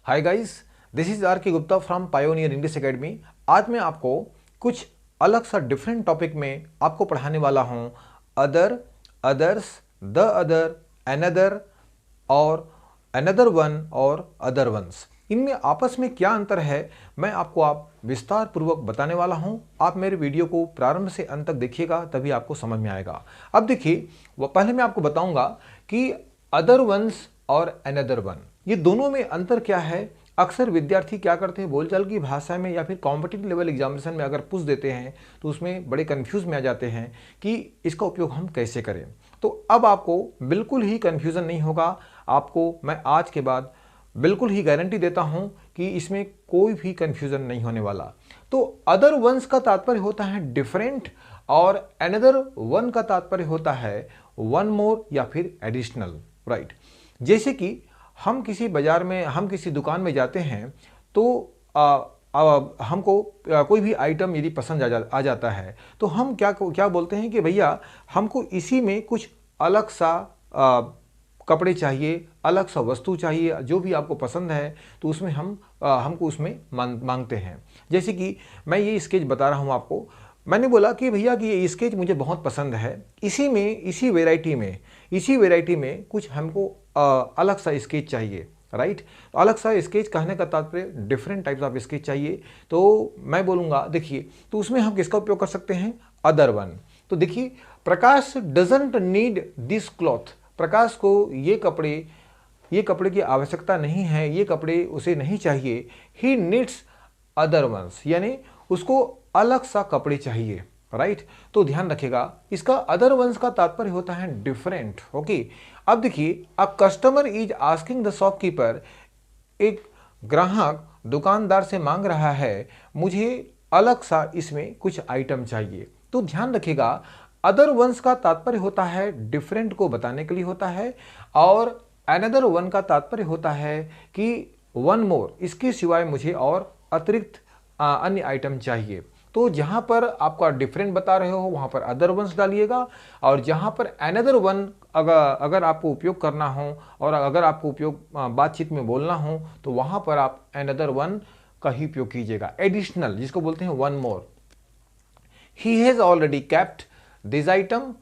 Hi guys, this is R K Gupta from Pioneer English academy. आज मैं आपको कुछ अलग सा डिफरेंट टॉपिक में आपको पढ़ाने वाला हूँ। Other, others, the other, another और अनदर वन और अदर वंस। इनमें आपस में क्या अंतर है मैं आपको विस्तार पूर्वक बताने वाला हूं। आप मेरे वीडियो को प्रारंभ से अंत तक देखिएगा, तभी आपको समझ में आएगा। अब देखिए, पहले मैं आपको बताऊंगा कि अदर वंस और अनदर वन, ये दोनों में अंतर क्या है। अक्सर विद्यार्थी क्या करते हैं, बोलचाल की भाषा में या फिर कॉम्पिटिटिव लेवल एग्जामिनेशन में अगर पूछ देते हैं तो उसमें बड़े कंफ्यूज में आ जाते हैं कि इसका उपयोग हम कैसे करें। तो अब आपको बिल्कुल ही कंफ्यूजन नहीं होगा। आपको मैं आज के बाद बिल्कुल ही गारंटी देता हूं कि इसमें कोई भी कंफ्यूजन नहीं होने वाला। तो अदर वंस का तात्पर्य होता है डिफरेंट और अनदर वन का तात्पर्य होता है वन मोर या फिर एडिशनल, राइट। जैसे कि हम किसी बाजार में, हम किसी दुकान में जाते हैं तो हमको कोई भी आइटम यदि पसंद आ जाता है तो हम क्या बोलते हैं कि भैया हमको इसी में कुछ अलग सा कपड़े चाहिए, अलग सा वस्तु चाहिए, जो भी आपको पसंद है तो उसमें हमको उसमें मांगते हैं। जैसे कि मैं ये स्केच बता रहा हूँ आपको, मैंने बोला कि भैया कि ये स्केच मुझे बहुत पसंद है, इसी वैरायटी में कुछ हमको अलग सा स्केच चाहिए, राइट। तो अलग सा स्केच कहने का तात्पर्य डिफरेंट टाइप्स ऑफ स्केच चाहिए। तो मैं बोलूँगा देखिए, तो उसमें हम किसका उपयोग कर सकते हैं, अदर वन। तो देखिए, प्रकाश डजंट नीड दिस क्लॉथ, प्रकाश को ये कपड़े की आवश्यकता नहीं है, ये कपड़े उसे नहीं चाहिए। ही नीड्स अदर वंस, यानी उसको अलग सा कपड़े चाहिए, राइट। तो ध्यान रखिएगा, इसका अदर वंस का तात्पर्य होता है डिफरेंट। ओके, अब देखिए, a customer is asking the shopkeeper, एक ग्राहक दुकानदार से मांग रहा है मुझे अलग सा इसमें कुछ आइटम चाहिए। तो ध्यान रखिएगा, अदर वंस का तात्पर्य होता है डिफरेंट को बताने के लिए होता है, और अनदर वन का तात्पर्य होता है कि वन मोर, इसके सिवाय मुझे और अतिरिक्त अन्य आइटम चाहिए। तो जहां पर आपका डिफरेंट बता रहे हो वहां पर अदर वंस डालिएगा, और जहां पर अनदर वन अगर आपको उपयोग करना हो और अगर आपको उपयोग बातचीत में बोलना हो तो वहां पर आप अनदर वन का ही उपयोग कीजिएगा। एडिशनल, जिसको बोलते हैं one more. He has already kept this item,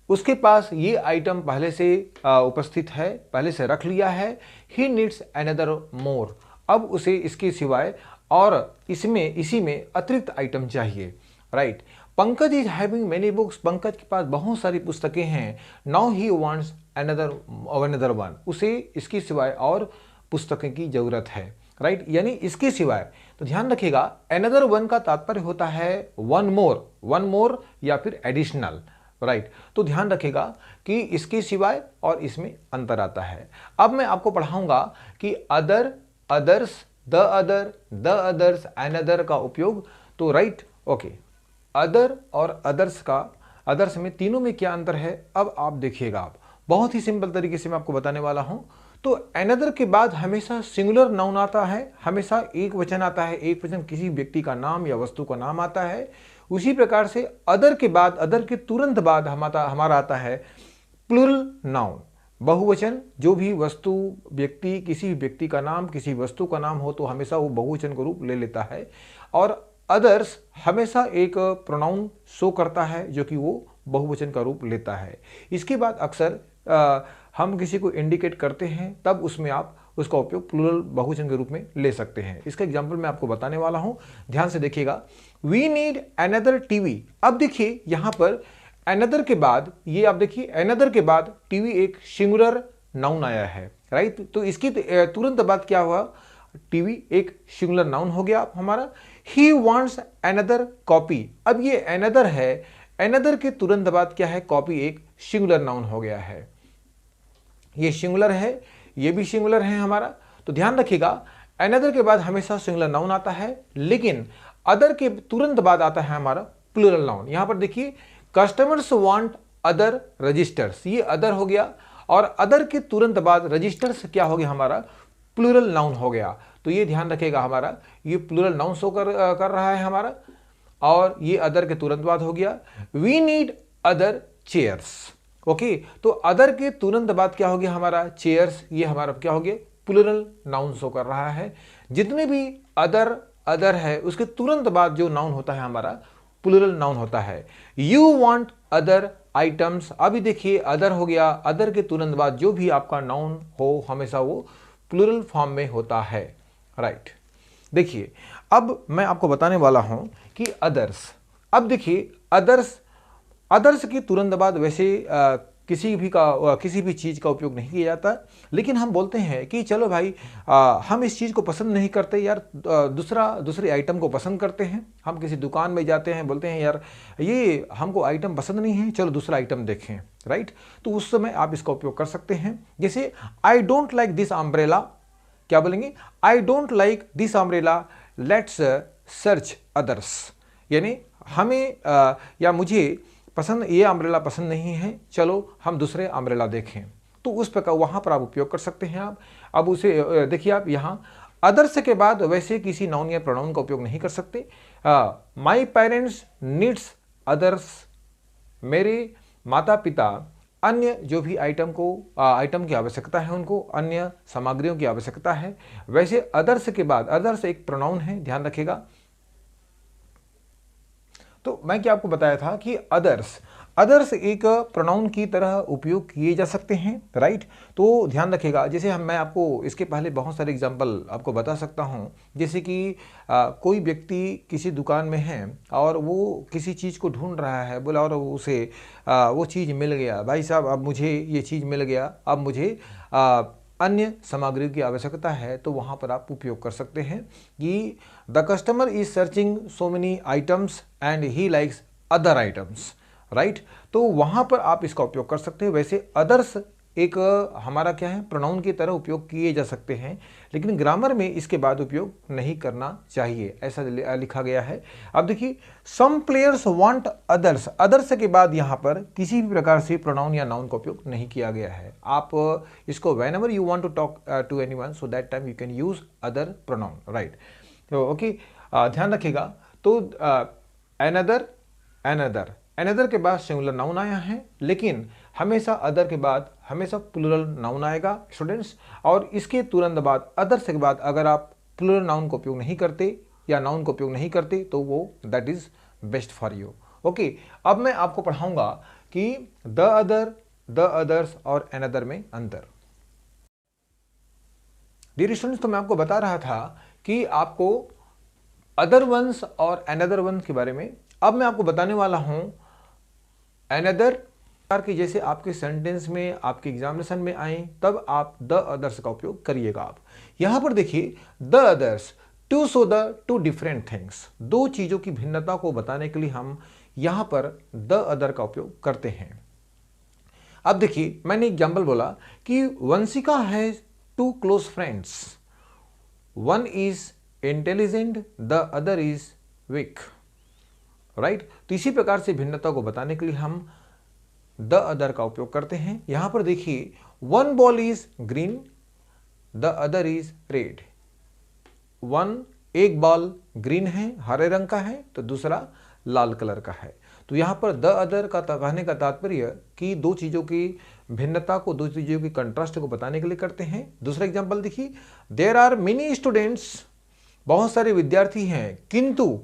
उसके पास ये आइटम पहले से उपस्थित है, पहले से रख लिया है। ही नीड्स अनदर मोर, अब उसे इसके सिवाय और इसी में अतिरिक्त आइटम चाहिए, right. Pankaj is having many books, Pankaj के पास बहुत सारी पुस्तकें हैं। Now he wants another one, उसे इसके सिवाय और पुस्तकें की जरूरत है, राइट, यानी इसके सिवाय। तो ध्यान रखिएगा, अनदर वन का तात्पर्य होता है वन मोर या फिर एडिशनल, राइट। तो ध्यान रखिएगा कि इसके सिवाय और इसमें अंतर आता है। अब मैं आपको पढ़ाऊंगा कि other, others, the others, another का उपयोग। तो राइट, ओके, अदर और अदर्स में तीनों में क्या अंतर है अब आप देखिएगा। आप बहुत ही सिंपल तरीके से मैं आपको बताने वाला हूं। तो अनदर के बाद हमेशा सिंगुलर नाउन आता है, हमेशा एक वचन आता है, एक वचन किसी व्यक्ति का नाम या वस्तु का नाम आता है। उसी प्रकार से अदर के तुरंत बाद हमारा आता है प्लूरल नाउन, बहुवचन। जो भी वस्तु, व्यक्ति, किसी व्यक्ति का नाम, किसी वस्तु का नाम हो तो हमेशा वो बहुवचन का रूप ले लेता है। और अदर्स हमेशा एक प्रोनाउन शो करता है जो कि वो बहुवचन का रूप लेता है। इसके बाद अक्सर हम किसी को इंडिकेट करते हैं तब उसमें आप उसका उपयोग प्लूरल बहुवचन के रूप में ले सकते हैं। इसका एग्जाम्पल मैं आपको बताने वाला हूं, ध्यान से देखिएगा। वी नीड अनदर टीवी, अब देखिए यहां पर अनदर के बाद, ये आप देखिए अनदर के बाद टीवी एक सिंगुलर नाउन आया है, राइट। तो इसकी तुरंत बाद क्या हुआ, टीवी एक सिंगुलर नाउन हो गया हमारा। ही वांट्स अनदर कॉपी, अब ये अनदर है, अनदर के तुरंत बाद क्या है, कॉपी एक सिंगुलर नाउन हो गया है। ये सिंगुलर है, ये भी सिंगुलर है हमारा। तो ध्यान रखिएगा, अनदर के बाद हमेशा सिंगुलर नाउन आता है, लेकिन अदर के तुरंत बाद आता है हमारा प्लूरल नाउन। यहां पर देखिए, कस्टमर्स वांट अदर रजिस्टर्स, ये अदर हो गया, और अदर के तुरंत बाद रजिस्टर्स क्या हो गया, हमारा प्लूरल नाउन हो गया। तो ये ध्यान रखिएगा, हमारा ये प्लूरल नाउन शो कर रहा है हमारा, और ये अदर के तुरंत बाद हो गया। We need other chairs, okay. तो अदर के तुरंत बाद क्या हो गया हमारा, चेयर्स, ये हमारा क्या हो गया, प्लूरल नाउन शो कर रहा है। जितने भी अदर है उसके तुरंत बाद जो नाउन होता है हमारा प्लूरल नाउन होता है। यू वांट अदर आइटम्स, अभी देखिए अदर हो गया, अदर के तुरंत बाद जो भी आपका नाउन हो हमेशा वो प्लूरल फॉर्म में होता है, राइट। देखिए अब मैं आपको बताने वाला हूं कि अदर्स। अब देखिए अदर्स के तुरंत बाद वैसे किसी भी चीज़ का उपयोग नहीं किया जाता, लेकिन हम बोलते हैं कि चलो भाई हम इस चीज़ को पसंद नहीं करते यार, दूसरे आइटम को पसंद करते हैं। हम किसी दुकान में जाते हैं, बोलते हैं यार ये हमको आइटम पसंद नहीं है, चलो दूसरा आइटम देखें, राइट। तो उस समय आप इसका उपयोग कर सकते हैं। जैसे I don't like this umbrella, क्या बोलेंगे, I don't like this umbrella, let's search others. यानी हमें या मुझे ये अम्ब्रेला पसंद नहीं है, चलो हम दूसरे अम्ब्रेला देखें। तो उस प्रकार वहां पर आप उपयोग कर सकते हैं आप। अब उसे देखिए, आप यहाँ अदर्स के बाद वैसे किसी नाउन या प्रोनाउन का उपयोग नहीं कर सकते। माई पेरेंट्स नीड्स अदर्स, मेरे माता पिता अन्य जो भी आइटम की आवश्यकता है, उनको अन्य सामग्रियों की आवश्यकता है। वैसे अदर्स के बाद, अदर्स एक प्रोनाउन है, ध्यान रखिएगा। तो मैं क्या आपको बताया था कि अदर्स एक प्रोनाउन की तरह उपयोग किए जा सकते हैं, राइट। तो ध्यान रखिएगा। जैसे मैं आपको इसके पहले बहुत सारे एग्जांपल आपको बता सकता हूं। जैसे कि कोई व्यक्ति किसी दुकान में है और वो किसी चीज़ को ढूंढ रहा है, बोला और उसे वो चीज़ मिल गया। भाई साहब अब मुझे ये चीज़ मिल गया, अब मुझे अन्य सामग्री की आवश्यकता है। तो वहाँ पर आप उपयोग कर सकते हैं कि the customer is searching so many items and he likes other items, right. तो वहाँ पर आप इसका उपयोग कर सकते हैं। वैसे अदर्स एक हमारा क्या है, प्रोनाउन की तरह उपयोग किए जा सकते हैं, लेकिन ग्रामर में इसके बाद उपयोग नहीं करना चाहिए, ऐसा लिखा गया है। अब देखिए, सम प्लेयर्स वांट अदर्स के बाद यहाँ पर किसी भी प्रकार से प्रोनाउन या नाउन का उपयोग नहीं किया गया है। आप इसको whenever you want to talk to anyone, so that time you can use other pronoun, right. तो ओके, ध्यान रखिएगा। तो अनदर के बाद सिंगुलर नाउन आया है, लेकिन हमेशा अदर के बाद हमेशा प्लूरल नाउन आएगा स्टूडेंट्स। और इसके तुरंत बाद अदर से के बाद अगर आप प्लूरल नाउन का उपयोग नहीं करते या नाउन का उपयोग नहीं करते तो वो that is best for you, okay. अब मैं आपको पढ़ाऊंगा कि द अदर्स और अनदर में अंतर। डियर स्टूडेंट्स, तो मैं आपको बता रहा था कि आपको अदर वंस और अनदर वंस के बारे में। अब मैं आपको बताने वाला हूं अनदर के, जैसे आपके सेंटेंस में, आपके एग्जामिनेशन में आए तब आप द अदर्स का उपयोग करिएगा। आप यहां पर देखिए, the others to show the two different things, दो चीजों की भिन्नता को बताने के लिए हम यहां पर द अदर का उपयोग करते हैं। अब देखिए, मैंने एग्जाम्पल बोला कि Vanshika has two close friends, one is intelligent the other is weak, right. तो इसी प्रकार से भिन्नता को बताने के लिए हम द अदर का उपयोग करते हैं। यहां पर देखिए, one ball is green the other is red, एक बॉल ग्रीन है, हरे रंग का है, तो दूसरा लाल कलर का है। तो यहां पर द अदर का कहने का तात्पर्य कि दो चीजों की भिन्नता को, दो चीजों की कंट्रास्ट को बताने के लिए करते हैं। दूसरा एग्जांपल देखिए, देयर आर मेनी स्टूडेंट्स, बहुत सारे विद्यार्थी हैं, किंतु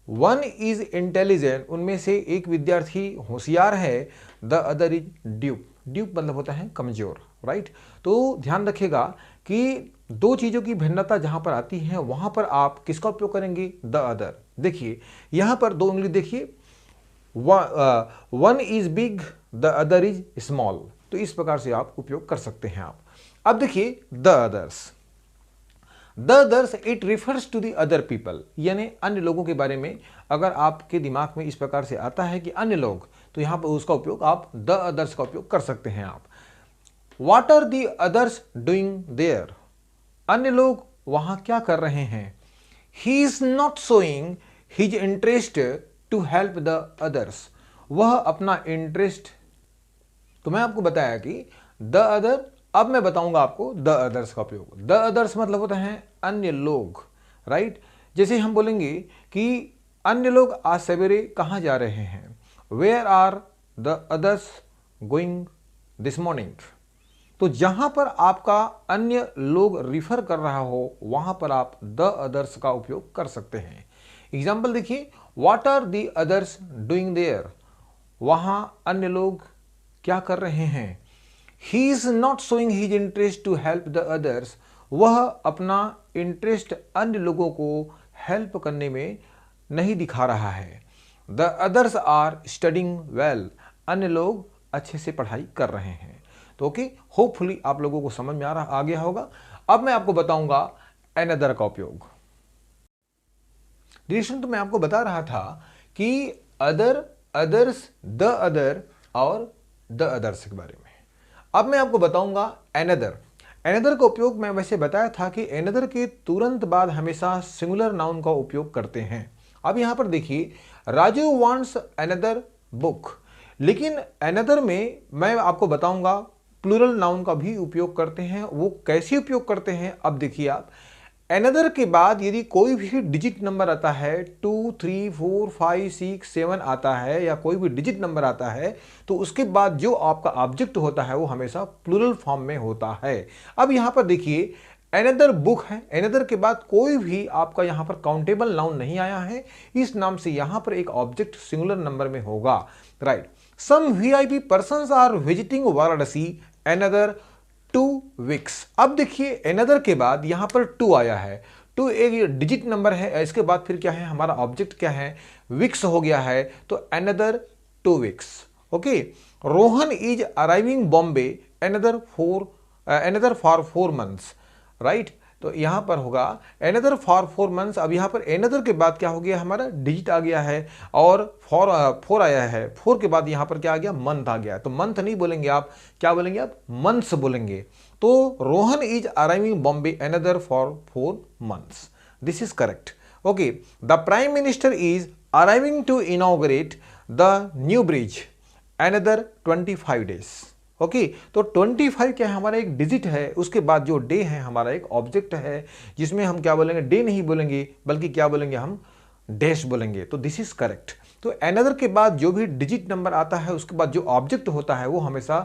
वन इज इंटेलिजेंट, उनमें से एक विद्यार्थी होशियार है, द अदर इज ड्यूप मतलब होता है कमजोर, राइट। तो ध्यान रखिएगा कि दो चीजों की भिन्नता जहां पर आती है वहां पर आप किसका उपयोग करेंगे, द अदर। देखिए यहां पर दो उंगली देखिए, one is big the other is small, तो इस प्रकार से आप उपयोग कर सकते हैं आप। अब देखिए the others it refers to the other people, यानी अन्य लोगों के बारे में अगर आपके दिमाग में इस प्रकार से आता है कि अन्य लोग, तो यहां पर उसका उपयोग आप द अदर्स का उपयोग कर सकते हैं आप। What are the others doing there, अन्य लोग वहां क्या कर रहे हैं। He is not showing his interest to help the others, वह अपना इंटरेस्ट, तो मैं आपको बताया कि द अदर, अब मैं बताऊंगा आपको द अदर्स का उपयोग। द अदर्स मतलब होता है अन्य लोग, राइट। जैसे हम बोलेंगे कि अन्य लोग आज सवेरे कहां जा रहे हैं, where are the others going this morning, तो जहां पर आपका अन्य लोग रिफर कर रहा हो वहां पर आप द अदर्स का उपयोग कर सकते हैं। एग्जाम्पल देखिए, what are the others doing there, वहां अन्य लोग क्या कर रहे हैं। He is not showing his interest to help the others, वह अपना इंटरेस्ट अन्य लोगों को हेल्प करने में नहीं दिखा रहा है। The others are studying well, अन्य लोग अच्छे से पढ़ाई कर रहे हैं। तो ओके, होपफुली आप लोगों को समझ में आ गया होगा। अब मैं आपको बताऊंगा अनदर का उपयोग। रिलेशन तो मैं आपको बता रहा था कि अदर, अदर्स, द अदर और द अदर्स के बारे में। अब मैं आपको बताऊंगा एनदर। एनदर का उपयोग मैं वैसे बताया था कि एनदर के तुरंत बाद हमेशा सिंगुलर नाउन का उपयोग करते हैं। अब यहां पर देखिए, राजू वांट्स एनदर बुक, लेकिन एनदर में मैं आपको बताऊंगा प्लूरल नाउन का भी उपयोग करते हैं। वो कैसे उपयोग करते हैं, अब देखिए आप। एनदर के बाद यदि कोई भी डिजिट नंबर आता है, 2, 3, 4, 5, 6, 7 आता है, या कोई भी डिजिट नंबर आता है, तो उसके बाद जो आपका ऑब्जेक्ट होता है वो हमेशा प्लूरल फॉर्म में होता है। अब यहां पर देखिए, एनदर बुक है, एनदर के बाद कोई भी आपका यहां पर काउंटेबल नाउन नहीं आया है, इस नाम से यहां पर एक ऑब्जेक्ट सिंगुलर नंबर में होगा, right. Some VIP persons are visiting Varanasi another 2 weeks. अब देखिए, एनदर के बाद यहां पर 2 आया है, 2 एक डिजिट नंबर है, इसके बाद फिर क्या है, हमारा ऑब्जेक्ट क्या है, वीक्स हो गया है, तो another 2 weeks. Okay, Rohan is arriving Bombay another for 4 months, right. तो यहां पर होगा एनदर फॉर 4 मंथ्स। अब यहां पर एनदर के बाद क्या हो गया, हमारा डिजिट आ गया है और 4 आया है, 4 के बाद यहां पर क्या आ गया, मंथ आ गया। तो मंथ नहीं बोलेंगे आप, क्या बोलेंगे आप, मंथ्स बोलेंगे। तो Rohan is arriving Bombay another for 4 months, this is correct. Okay, the prime minister is arriving to inaugurate the new bridge another 25 days. Okay, तो 25 क्या है, हमारा एक डिजिट है, उसके बाद जो डे है हमारा एक ऑब्जेक्ट है, जिसमें हम क्या बोलेंगे, डे नहीं बोलेंगे, बल्कि क्या बोलेंगे, हम डैश बोलेंगे। तो दिस इज करेक्ट। तो एनदर के बाद जो भी डिजिट नंबर आता है उसके बाद जो ऑब्जेक्ट होता है वो हमेशा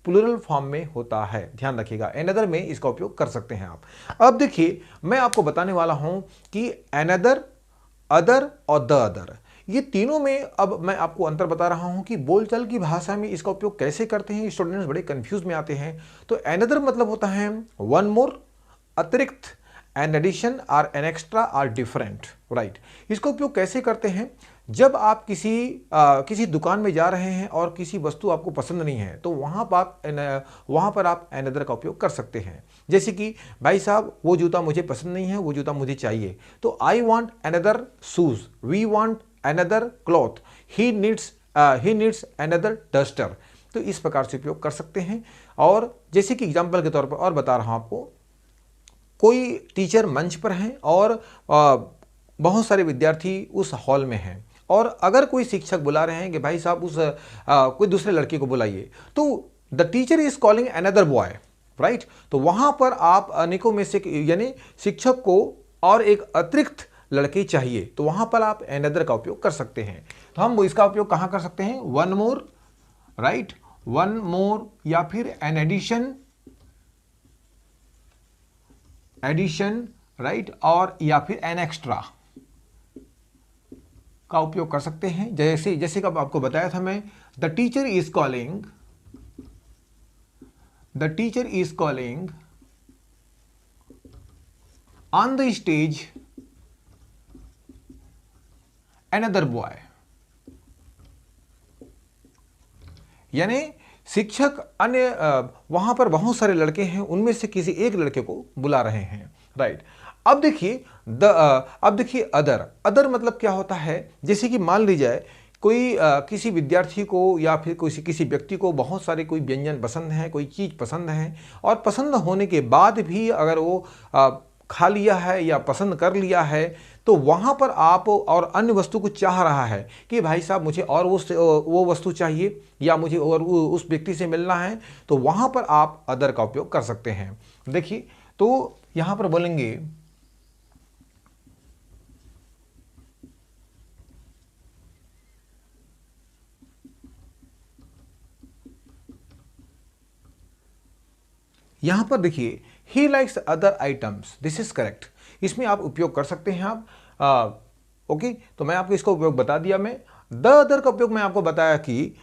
प्लूरल फॉर्म में होता है, ध्यान रखिएगा। एनदर में इसका उपयोग कर सकते हैं आप। अब देखिए, मैं आपको बताने वाला हूं कि एनदर, अदर और द अदर, ये तीनों में अब मैं आपको अंतर बता रहा हूं कि बोलचाल की भाषा में इसका उपयोग कैसे करते हैं। स्टूडेंट्स बड़े कंफ्यूज में आते हैं। तो एनदर मतलब होता है वन मोर, अतिरिक्त, एन एडिशन और एन एक्स्ट्रा और डिफरेंट, राइट। इसका उपयोग कैसे करते हैं, जब आप किसी दुकान में जा रहे हैं और किसी वस्तु आपको पसंद नहीं है, तो वहां पर आप एनदर का उपयोग कर सकते हैं। जैसे कि भाई साहब, वो जूता मुझे पसंद नहीं है, वो जूता मुझे चाहिए, तो I want another shoes, we want another cloth, he needs another duster. तो इस प्रकार से उपयोग कर सकते हैं। और जैसे कि एग्जाम्पल के तौर पर और बता रहा हूं आपको, कोई टीचर मंच पर हैं और बहुत सारे विद्यार्थी उस हॉल में हैं, और अगर कोई शिक्षक बुला रहे हैं कि भाई साहब कोई दूसरे लड़के को बुलाइए, तो the teacher is calling another boy, right. तो वहां पर आप अनेकों में से, यानी शिक्षक को और एक अतिरिक्त लड़के चाहिए, तो वहां पर आप अनदर का उपयोग कर सकते हैं। तो हम इसका उपयोग कहां कर सकते हैं, one more, right, one more, या फिर एन एडिशन, राइट, और या फिर एन एक्स्ट्रा का उपयोग कर सकते हैं। जैसे जैसे कि आपको बताया था मैं, the teacher is calling on the stage another boy, यानी शिक्षक अन्य वहां पर बहुत सारे लड़के हैं, उनमें से किसी एक लड़के को बुला रहे हैं, राइट। अब देखिए अदर, अदर मतलब क्या होता है, जैसे कि मान लीजिए कोई किसी विद्यार्थी को या फिर किसी व्यक्ति को बहुत सारे कोई व्यंजन पसंद है, कोई चीज पसंद है, और पसंद होने के बाद भी अगर वो खा लिया है या पसंद कर लिया है, तो वहां पर आप और अन्य वस्तु को चाह रहा है कि भाई साहब मुझे और वो वस्तु चाहिए, या मुझे और उस व्यक्ति से मिलना है, तो वहां पर आप अदर का उपयोग कर सकते हैं। देखिए, तो यहां पर बोलेंगे यहां पर देखिए he likes other items, this is correct. इसमें आप उपयोग कर सकते हैं आप ओके। तो मैं आपको इसका उपयोग बता दिया। मैं द अदर का उपयोग मैं आपको बताया कि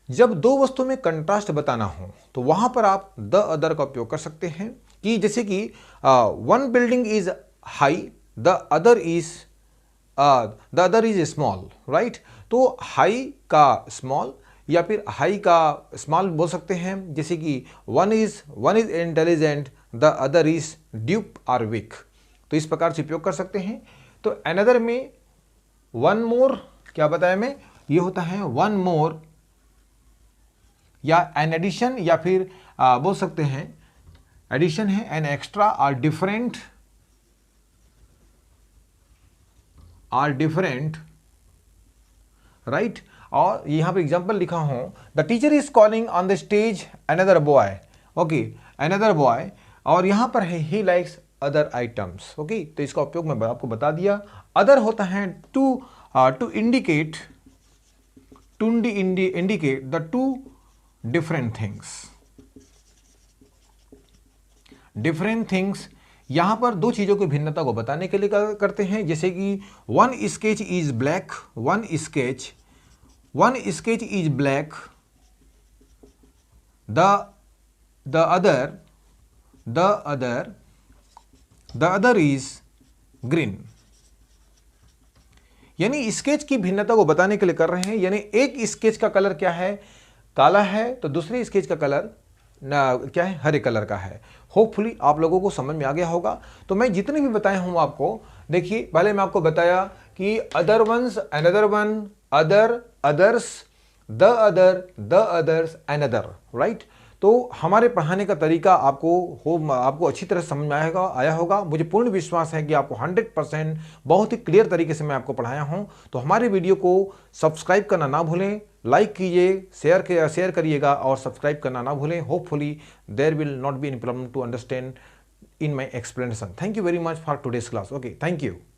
जब दो वस्तुओं में कंट्रास्ट बताना हो तो वहां पर आप द अदर का उपयोग कर सकते हैं। कि जैसे कि one building is high, the other is small, right. तो हाई का स्मॉल या फिर हाई का स्मॉल बोल सकते हैं। जैसे कि one is intelligent, the other is dupe और वीक। तो इस प्रकार से उपयोग कर सकते हैं। तो अनदर में वन मोर क्या बताया मैं, ये होता है वन मोर या एन एडिशन, या फिर बोल सकते हैं एडिशन है, एन एक्स्ट्रा और डिफरेंट राइट। और यहां पर एग्जांपल लिखा हूं, the teacher is calling on the stage another boy, okay, another boy. और यहां पर है he likes other items, okay. तो इसका उपयोग मैं आपको बता दिया। अदर होता है to indicate the two different things. यहां पर दो चीजों की भिन्नता को बताने के लिए करते हैं। जैसे कि one sketch is black, one sketch is black, the other is green. यानी स्केच की भिन्नता को बताने के लिए कर रहे हैं। यानी एक स्केच का कलर क्या है, काला है, तो दूसरे स्केच का कलर क्या है, हरे कलर का है। होपफुली आप लोगों को समझ में आ गया होगा। तो मैं जितने भी बताया हूं आपको, देखिए पहले मैं आपको बताया कि other ones, another one, other, others, the others, another, right. तो हमारे पढ़ाने का तरीका आपको अच्छी तरह समझ में आया होगा। मुझे पूर्ण विश्वास है कि आपको 100% बहुत ही क्लियर तरीके से मैं आपको पढ़ाया हूं। तो हमारे वीडियो को सब्सक्राइब करना ना भूलें, लाइक कीजिए, शेयर करिएगा और सब्सक्राइब करना ना भूलें। Hopefully there will not be any problem to understand in my explanation. Thank you very much for today's class. Okay, thank you.